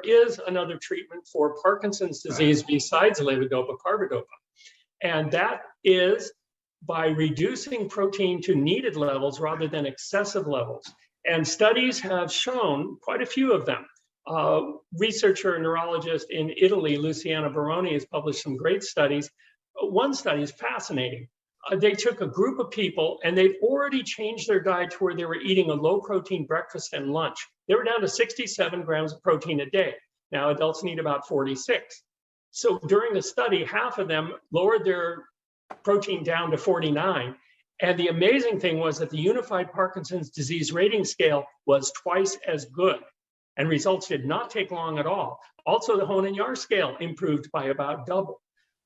is another treatment for Parkinson's disease besides levodopa, carbidopa. And that is by reducing protein to needed levels rather than excessive levels. And studies have shown, quite a few of them. Researcher and neurologist in Italy, Luciana Baroni, has published some great studies. One study is fascinating. They took a group of people and they'd already changed their diet to where they were eating a low protein breakfast and lunch. They were down to 67 grams of protein a day. Now adults need about 46. So during the study, half of them lowered their protein down to 49. And the amazing thing was that the Unified Parkinson's Disease Rating Scale was twice as good, and results did not take long at all. Also, the Hone and Yar scale improved by about double.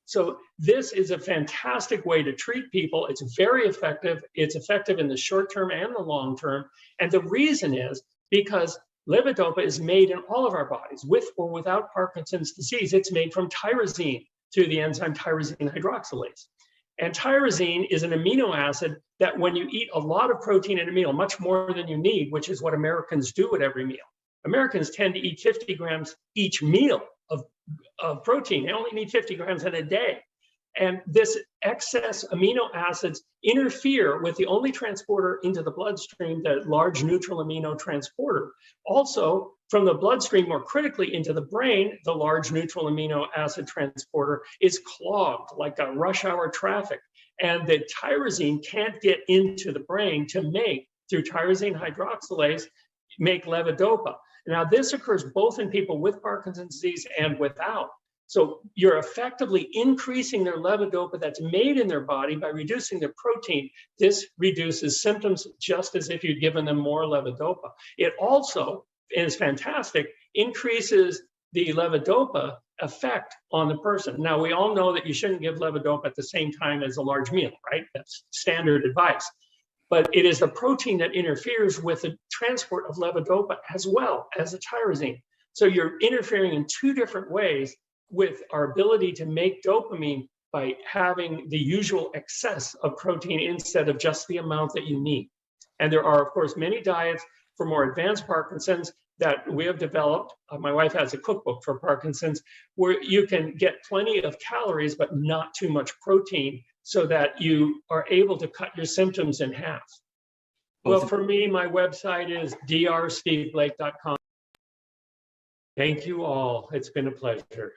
So this is a fantastic way to treat people. It's very effective. It's effective in the short term and the long term. And the reason is because levodopa is made in all of our bodies, with or without Parkinson's disease. It's made from tyrosine through the enzyme tyrosine hydroxylase. And tyrosine is an amino acid that when you eat a lot of protein in a meal, much more than you need, which is what Americans do at every meal. Americans tend to eat 50 grams each meal of protein. They only need 50 grams in a day. And this excess amino acids interfere with the only transporter into the bloodstream, the large neutral amino transporter. Also, from the bloodstream, more critically into the brain, the large neutral amino acid transporter is clogged like a rush hour traffic. And the tyrosine can't get into the brain to make, through tyrosine hydroxylase, make levodopa. Now, this occurs both in people with Parkinson's disease and without. So you're effectively increasing their levodopa that's made in their body by reducing their protein. This reduces symptoms just as if you'd given them more levodopa. It also is fantastic, increases the levodopa effect on the person. Now, we all know that you shouldn't give levodopa at the same time as a large meal, right? That's standard advice. But it is the protein that interferes with the transport of levodopa as well as the tyrosine. So you're interfering in two different ways with our ability to make dopamine by having the usual excess of protein instead of just the amount that you need. And there are, of course, many diets for more advanced Parkinson's that we have developed. My wife has a cookbook for Parkinson's where you can get plenty of calories, but not too much protein, so that you are able to cut your symptoms in half. Well, for me, my website is drsteveblake.com. Thank you all. It's been a pleasure.